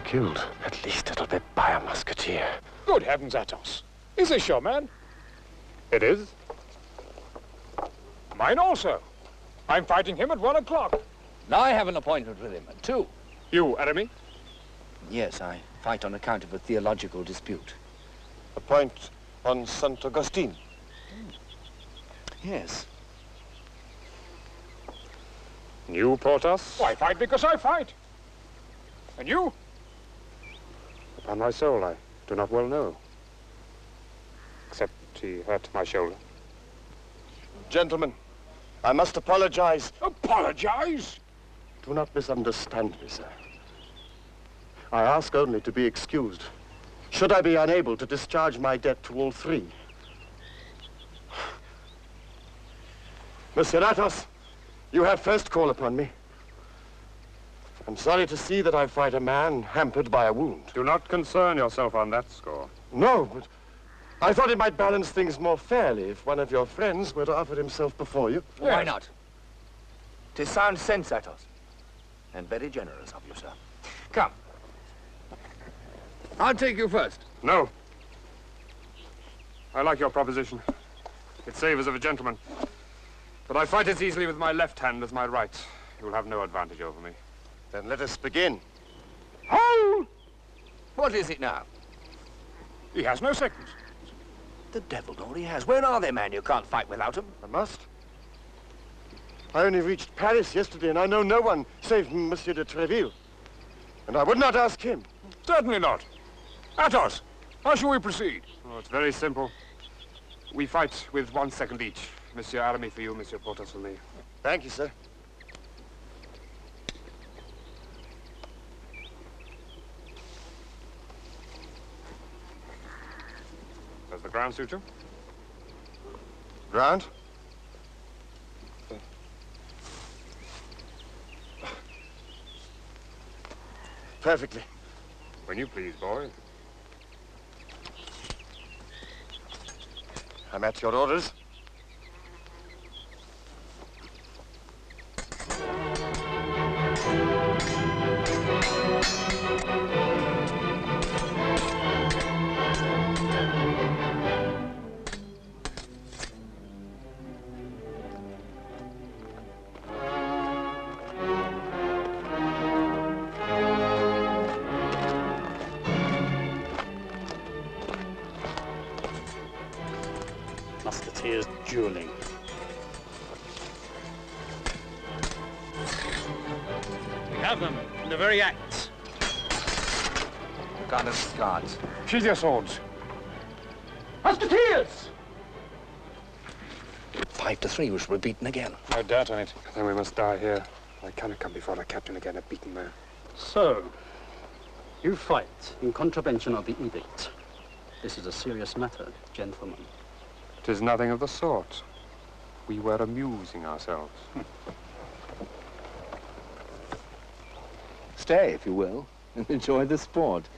killed. At least it'll be by a musketeer. Good heavens, Athos. Is this your man? It is. Mine also. I'm fighting him at 1 o'clock. Now I have an appointment with him at 2. You, Aramis? Yes, I fight on account of a theological dispute. A point on Saint Augustine. Yes. You, Porthos? I fight because I fight. And you? Upon my soul, I do not well know. Except he hurt my shoulder. Gentlemen, I must apologize. Apologize? Do not misunderstand me, sir. I ask only to be excused. Should I be unable to discharge my debt to all three. Monsieur Athos, you have first call upon me. I'm sorry to see that I fight a man hampered by a wound. Do not concern yourself on that score. No, but I thought it might balance things more fairly if one of your friends were to offer himself before you. Yes. Why not? 'Tis sound sense, Athos. And very generous of you, sir. Come. I'll take you first. No. I like your proposition. It savors of a gentleman. But I fight as easily with my left hand as my right. You'll have no advantage over me. Then let us begin. Hold! What is it now? He has no seconds. The devil all he has. Where are they, man? You can't fight without him. I must. I only reached Paris yesterday, and I know no one save Monsieur de Tréville. And I would not ask him. Certainly not. Athos, how shall we proceed? Oh, it's very simple. We fight with 1 second each. Monsieur Aramis for you, Monsieur Porthos for me. Thank you, sir. Does the ground suit you? Ground? Perfectly. When you please, boy. I'm at your orders. Musketeers dueling. We have them in the very act. Guards, guards. Sheathe your swords. Musketeers! 5-3, we shall be beaten again. No doubt on it. Then we must die here. I cannot come before the captain again, a beaten man. So, you fight in contravention of the edict. This is a serious matter, gentlemen. 'Tis nothing of the sort. We were amusing ourselves. Stay, if you will, and enjoy the sport.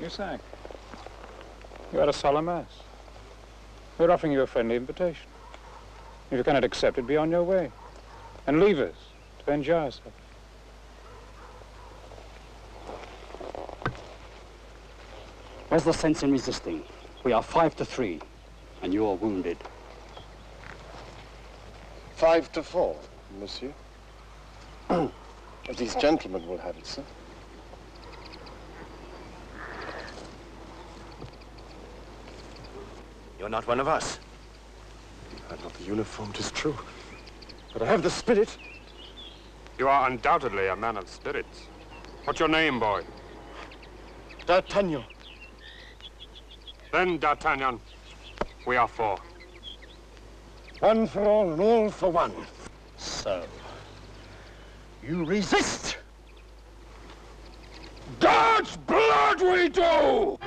You sang. You had a solemn mass. We're offering you a friendly invitation. If you cannot accept it, be on your way. And leave us to enjoy ourselves. Where's the sense in resisting? We are 5-3, and you are wounded. 5-4, monsieur. These gentlemen will have it, sir. You're not one of us. I've not the uniform, 'tis true. But I have the spirit. You are undoubtedly a man of spirit. What's your name, boy? D'Artagnan. Then, D'Artagnan, we are 4. One for all and all for one. So, you resist! God's blood we do!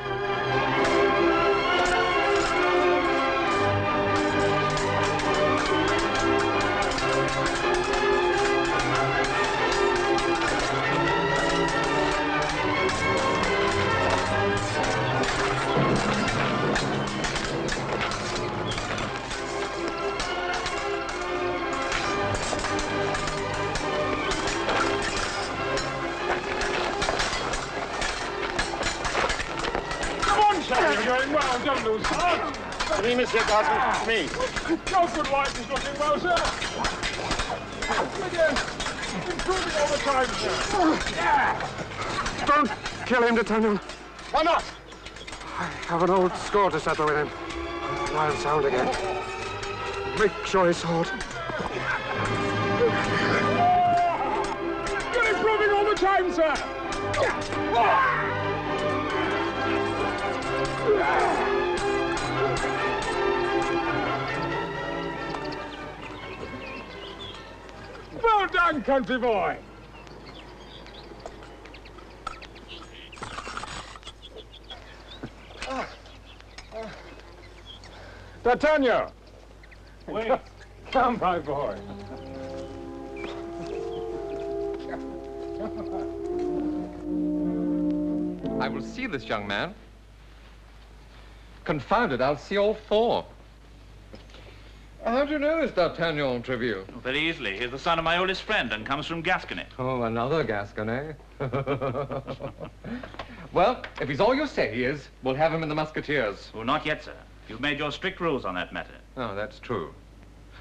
lose heart. To me, Monsieur Gardner, to me. Your good wife is looking well, sir. Again, improving all the time, sir. Don't kill him, D'Artagnan. Why not? I have an old score to settle with him. I'll sound again. Make sure his sword. You're improving all the time, sir. Well done, country boy. D'Artagnan. Wait. Come, my boy. I will see this young man. Confounded, I'll see all four. How do you know this D'Artagnan, Treville? Very easily. He's the son of my oldest friend and comes from Gascony. Oh, another Gascon, eh? Well, if he's all you say he is, we'll have him in the Musketeers. Oh, not yet, sir. You've made your strict rules on that matter. Oh, that's true.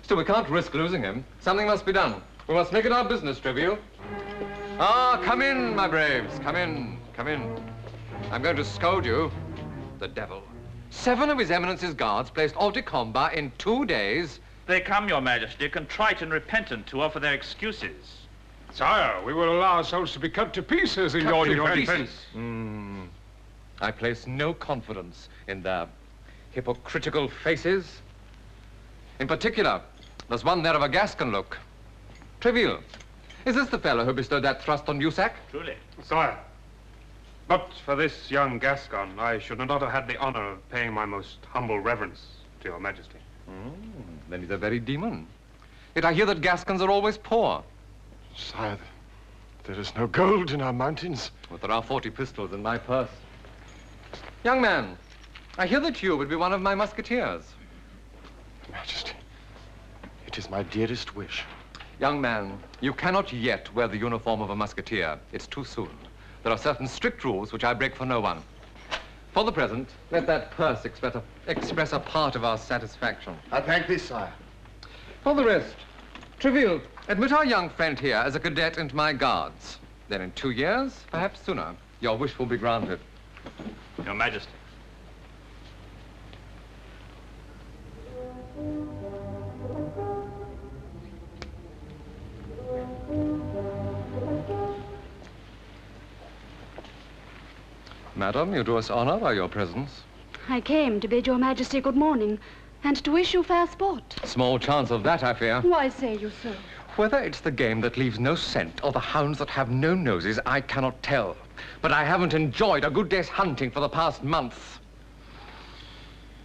Still, we can't risk losing him. Something must be done. We must make it our business, Treville. Ah, come in, my braves. Come in, come in. I'm going to scold you. The devil. 7 of His Eminence's guards placed hors de combat in 2 days. They come, Your Majesty, contrite and repentant to offer their excuses. Sire, we will allow ourselves to be cut to pieces in Cut your to defense. pieces. I place no confidence in their hypocritical faces. In particular, there's one there of a Gascon look. Treville, is this the fellow who bestowed that thrust on Jussac? Truly. Sire, but for this young Gascon, I should not have had the honor of paying my most humble reverence to your majesty. Then he's a very demon. Yet I hear that Gascons are always poor. Sire, there is no gold in our mountains. But there are 40 pistols in my purse. Young man, I hear that you would be one of my musketeers. Majesty, it is my dearest wish. Young man, you cannot yet wear the uniform of a musketeer. It's too soon. There are certain strict rules which I break for no one. For the present, let that purse express a part of our satisfaction. I thank thee, sire. For the rest, Treville, admit our young friend here as a cadet into my guards. Then in 2 years, perhaps sooner, your wish will be granted. Your Majesty. Madam, you do us honor by your presence. I came to bid your Majesty good morning and to wish you fair sport. Small chance of that, I fear. Why say you so? Whether it's the game that leaves no scent or the hounds that have no noses, I cannot tell. But I haven't enjoyed a good day's hunting for the past month.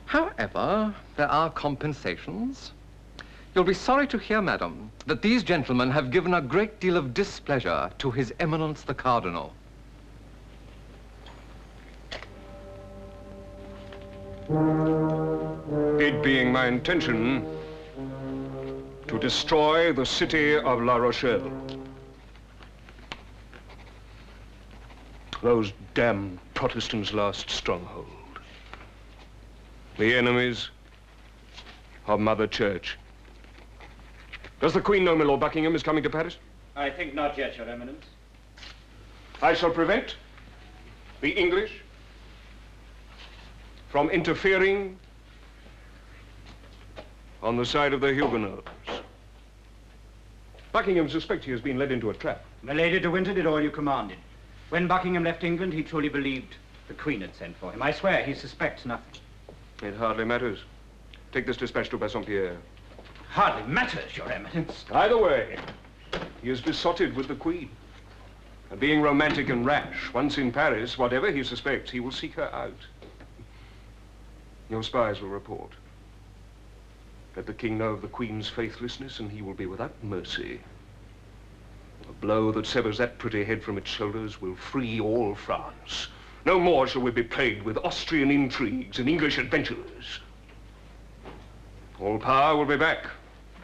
However, there are compensations. You'll be sorry to hear, madam, that these gentlemen have given a great deal of displeasure to His Eminence the Cardinal. It being my intention to destroy the city of La Rochelle. Those damned Protestants' last stronghold. The enemies of Mother Church. Does the Queen know my Lord Buckingham is coming to Paris? I think not yet, Your Eminence. I shall prevent the English from interfering on the side of the Huguenots. Buckingham suspects he has been led into a trap. My Lady de Winter did all you commanded. When Buckingham left England, he truly believed the Queen had sent for him. I swear he suspects nothing. It hardly matters. Take this dispatch to Bassompierre. Hardly matters, Your Eminence. Either way, he is besotted with the Queen. And being romantic and rash, once in Paris, whatever he suspects, he will seek her out. Your spies will report. Let the king know of the Queen's faithlessness, and he will be without mercy. A blow that severs that pretty head from its shoulders will free all France. No more shall we be plagued with Austrian intrigues and English adventurers. All power will be back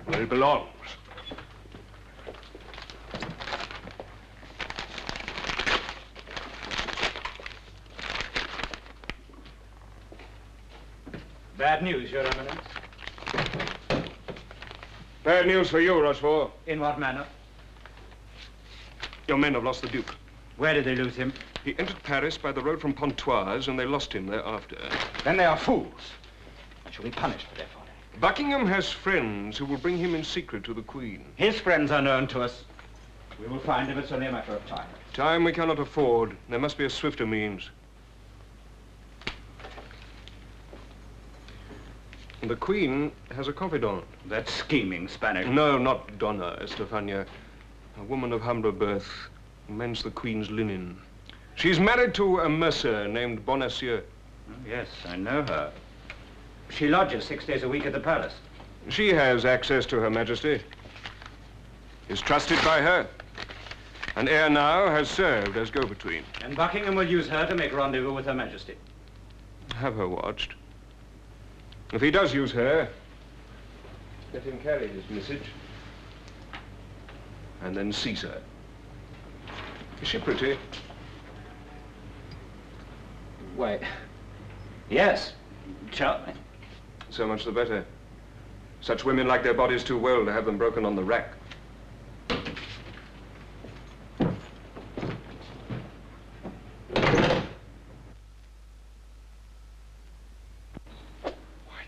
where it belongs. Bad news, Your Eminence. Bad news for you, Rochefort. In what manner? Your men have lost the Duke. Where did they lose him? He entered Paris by the road from Pontoise, and they lost him thereafter. Then they are fools. And shall be punished for their folly. Buckingham has friends who will bring him in secret to the Queen. His friends are known to us. We will find him. It's only a matter of time. Time we cannot afford. There must be a swifter means. The Queen has a confidant. That scheming Spanish. No, not Donna Estefania. A woman of humbler birth who mends the Queen's linen. She's married to a mercer named Bonacieux. Oh, yes, I know her. She lodges 6 days a week at the palace. She has access to Her Majesty. Is trusted by her. And ere now has served as go-between. And Buckingham will use her to make rendezvous with Her Majesty. Have her watched. If he does use her, let him carry his message. And then seize her. Is she pretty? Why, yes, charming. So much the better. Such women like their bodies too well to have them broken on the rack.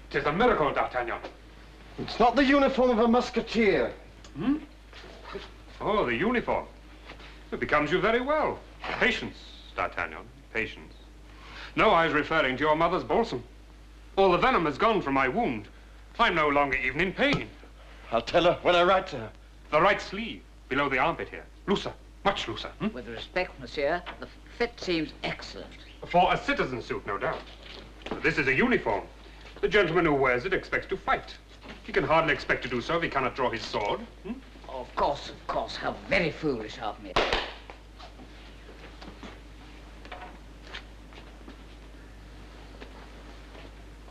Tis a miracle, D'Artagnan. It's not the uniform of a musketeer. Hmm? Oh, the uniform. It becomes you very well. Patience, D'Artagnan, patience. No, I was referring to your mother's balsam. All the venom has gone from my wound. I'm no longer even in pain. I'll tell her when I write to her. The right sleeve, below the armpit here. Looser, much looser. Hmm? With respect, monsieur, the fit seems excellent. For a citizen suit, no doubt. But this is a uniform. The gentleman who wears it expects to fight. He can hardly expect to do so if he cannot draw his sword. Hmm? Of course, how very foolish of me.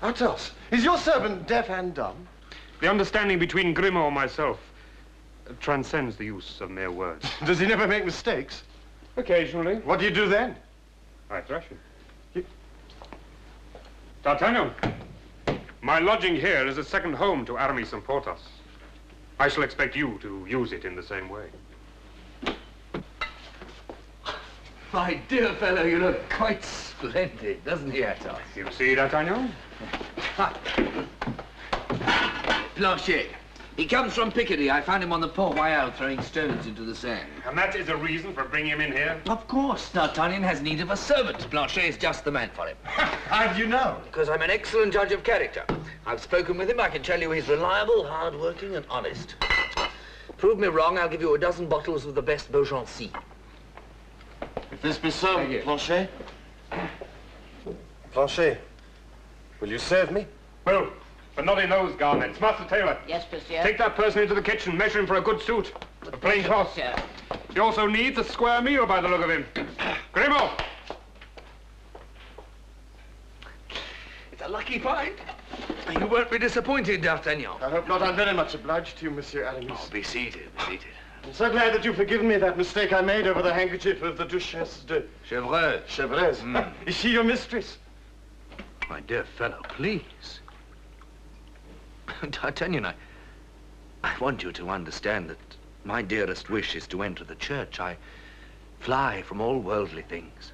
Athos, is your servant deaf and dumb? The understanding between Grimaud and myself transcends the use of mere words. Does he never make mistakes? Occasionally. What do you do then? I thrash him. D'Artagnan, my lodging here is a second home to Aramis and Porthos. I shall expect you to use it in the same way. My dear fellow, you look quite splendid, doesn't he, Athos? You see, D'Artagnan? Planchet. He comes from Picardy. I found him on the Port Royal throwing stones into the Seine. And that is a reason for bringing him in here? Of course. D'Artagnan has need of a servant. Planchet is just the man for him. How do you know? Because I'm an excellent judge of character. I've spoken with him. I can tell you he's reliable, hard-working, and honest. Prove me wrong, I'll give you a dozen bottles of the best Beaugency. If this be so, Planchet. Planchet, will you serve me? Well, but not in those garments. Master Tailor. Yes, monsieur. Take that person into the kitchen, measure him for a good suit. A plain cloth. Monsieur. He also needs a square meal by the look of him. Grimaud! It's a lucky find. You won't be disappointed, D'Artagnan. I hope not. I'm very much obliged to you, Monsieur Aramis. Oh, be seated, be seated. I'm so glad that you've forgiven me that mistake I made over the handkerchief of the Duchesse de... Chevreuse. Chevreuse. Is she your mistress? My dear fellow, please. D'Artagnan, I want you to understand that my dearest wish is to enter the church. I fly from all worldly things.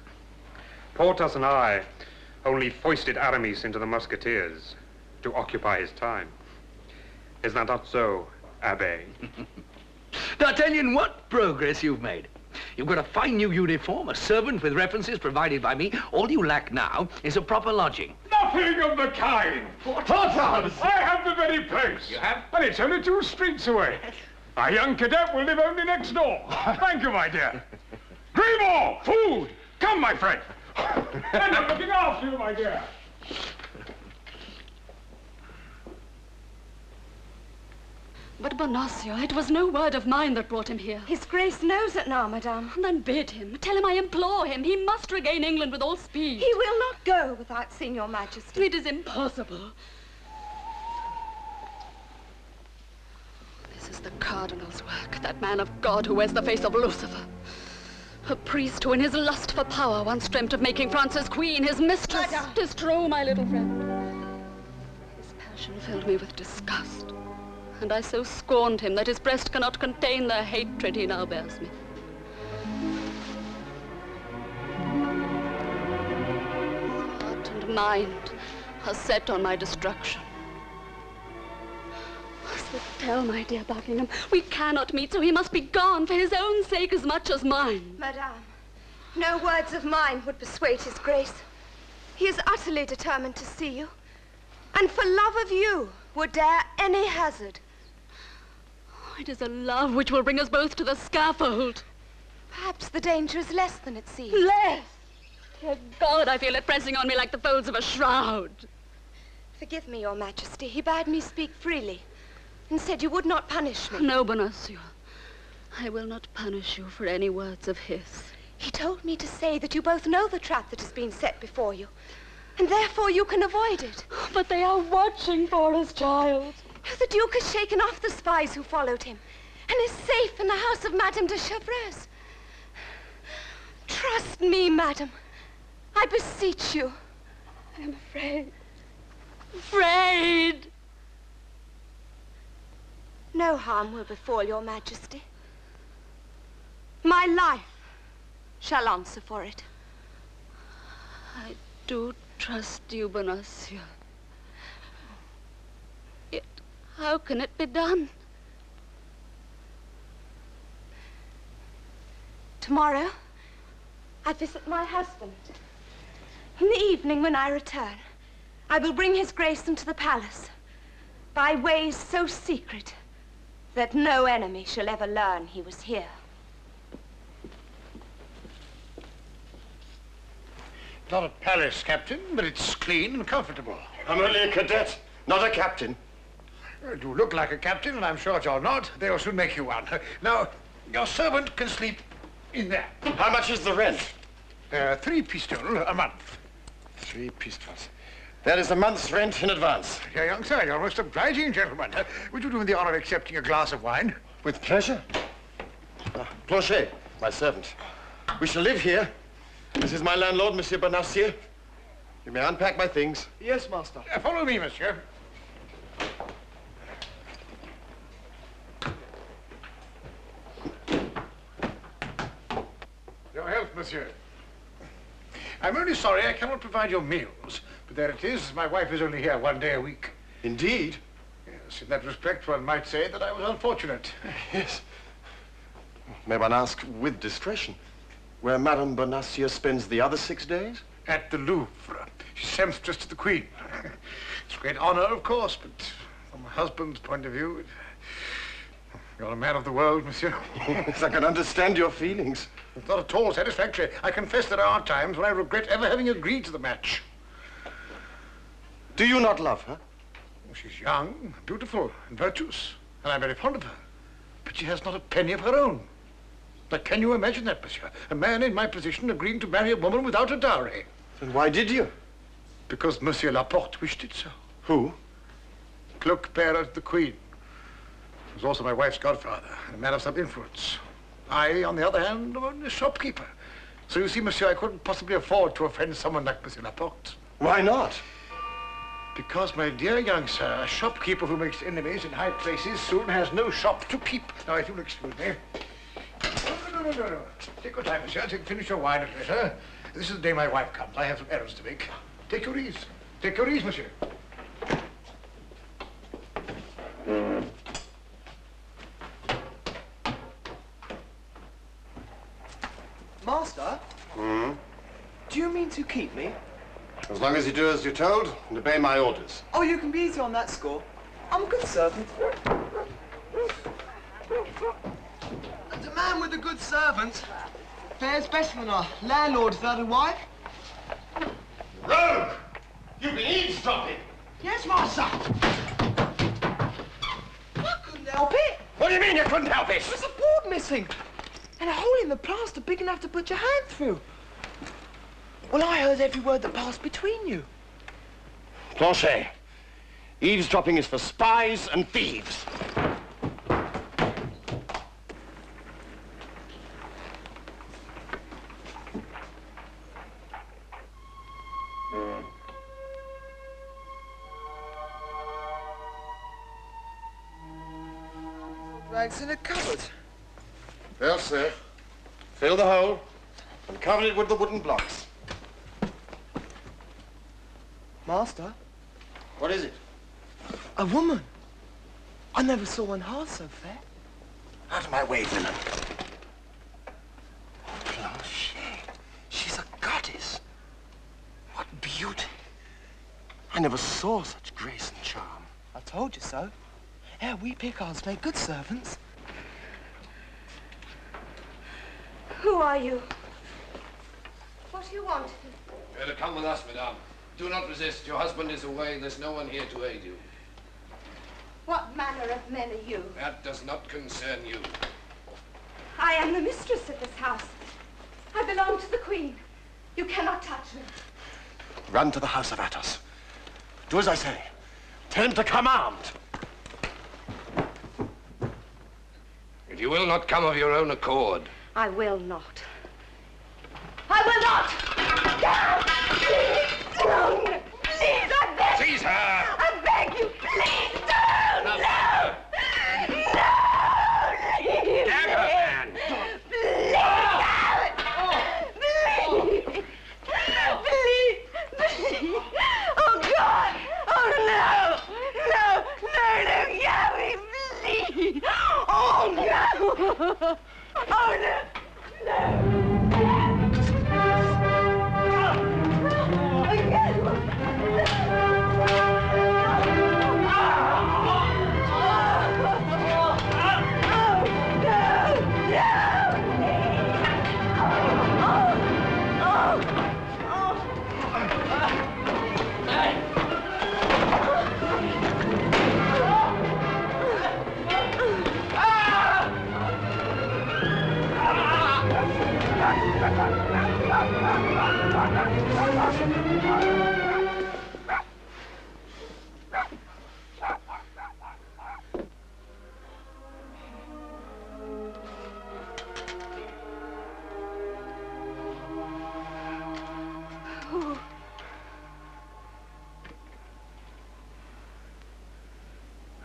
Porthos and I only foisted Aramis into the Musketeers to occupy his time. Is that not so, Abbé? D'Artagnan, what progress you've made. You've got a fine new uniform, a servant with references provided by me. All you lack now is a proper lodging. Nothing of the kind! Porthos! I have the very place. You have? And it's only 2 streets away. Our young cadet will live only next door. Thank you, my dear. Grimaud! Food! Come, my friend. And I'm looking after you, my dear. But, Bonacieux, it was no word of mine that brought him here. His Grace knows it now, madame. Then bid him. Tell him I implore him. He must regain England with all speed. He will not go without seeing your Majesty. It is impossible. This is the Cardinal's work, that man of God who wears the face of Lucifer. A priest who in his lust for power once dreamt of making Frances queen, his mistress. Madame. 'Tis true, my little friend. accusation filled me with disgust, and I so scorned him that his breast cannot contain the hatred he now bears me. Heart and mind are set on my destruction. So tell my dear Buckingham, we cannot meet, so he must be gone for his own sake as much as mine. Madame, no words of mine would persuade his grace. He is utterly determined to see you, and for love of you would dare any hazard. It is a love which will bring us both to the scaffold. Perhaps the danger is less than it seems. Less! Dear God, I feel it pressing on me like the folds of a shroud. Forgive me, Your Majesty. He bade me speak freely and said you would not punish me. No, Bonacieux. I will not punish you for any words of his. He told me to say that you both know the trap that has been set before you, and therefore you can avoid it. But they are watching for us, child. The Duke has shaken off the spies who followed him and is safe in the house of Madame de Chevreuse. Trust me, madam. I beseech you. I am afraid. Afraid! No harm will befall Your Majesty. My life shall answer for it. I do trust you, Bonacieux. Yet, how can it be done? Tomorrow, I visit my husband. In the evening, when I return, I will bring his grace into the palace by ways so secret that no enemy shall ever learn he was here. Not a palace, Captain, but it's clean and comfortable. I'm only a cadet, not a captain. You look like a captain, and I'm sure you're not. They'll soon make you one. Now, your servant can sleep in there. How much is the rent? 3 pistoles a month. 3 pistoles. That is a month's rent in advance. Dear young sir, you're a most obliging gentleman. Would you do me the honor of accepting a glass of wine? With pleasure. Planchet, my servant. We shall live here. This is my landlord, Monsieur Bonacieux. You may unpack my things. Yes, master. Follow me, monsieur. Your health, monsieur. I'm only sorry I cannot provide your meals, but there it is. My wife is only here 1 day a week. Indeed? Yes, in that respect, one might say that I was unfortunate. Yes. May one ask, with discretion, where Madame Bonacieux spends the other 6 days? At the Louvre. She's seamstress to the Queen. It's a great honor, of course, but from a husband's point of view, you're a man of the world, monsieur. Yes, I can understand your feelings. It's not at all satisfactory. I confess there are times when I regret ever having agreed to the match. Do you not love her? She's young, beautiful, and virtuous, and I'm very fond of her. But she has not a penny of her own. But can you imagine that, monsieur? A man in my position agreeing to marry a woman without a dowry. Then why did you? Because Monsieur Laporte wished it so. Who? Cloak-bearer to the Queen. He was also my wife's godfather, a man of some influence. I, on the other hand, am only a shopkeeper. So you see, monsieur, I couldn't possibly afford to offend someone like Monsieur Laporte. Why not? Because, my dear young sir, a shopkeeper who makes enemies in high places soon has no shop to keep. Now, if you'll excuse me. No. Take your time, monsieur. Finish your wine at leisure. This is the day my wife comes. I have some errands to make. Take your ease. Take your ease, monsieur. Master? Hmm? Do you mean to keep me? As long as you do as you're told and obey my orders. Oh, you can be easy on that score. I'm a good servant. And a man with a good servant fares better than a landlord without a wife. Rogue! You've been eavesdropping! Yes, master. I couldn't help it. What do you mean you couldn't help it? There's a board missing. And a hole in the plaster big enough to put your hand through. Well, I heard every word that passed between you. Planchet, eavesdropping is for spies and thieves. like it's in a cupboard. Well, sir, fill the hole and cover it with the wooden blocks. Master, What is it? a woman. I never saw one half so fair. Out of my way, villain. Planchet. She's a goddess. What beauty. I never saw such grace and charm. I told you so. Yeah, we Picards make good servants. Who are you? What do you want? Better come with us, madame. Do not resist. Your husband is away. There's no one here to aid you. What manner of men are you? That does not concern you. I am the mistress of this house. I belong to the Queen. You cannot touch me. Run to the house of Athos. Do as I say. Tell him to come armed. If you will not come of your own accord. I will not. I will not! Please don't! Please, I beg! Seize her! I beg you, please don't! No! No! Leave Get her, man! Please! Please! Please! Oh, God! Oh, no! No! No, no, Gabby, please! Oh, no! Oh, no! No!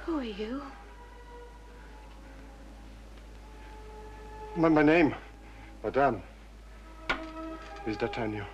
Who are you? My name, madame, is D'Artagnan.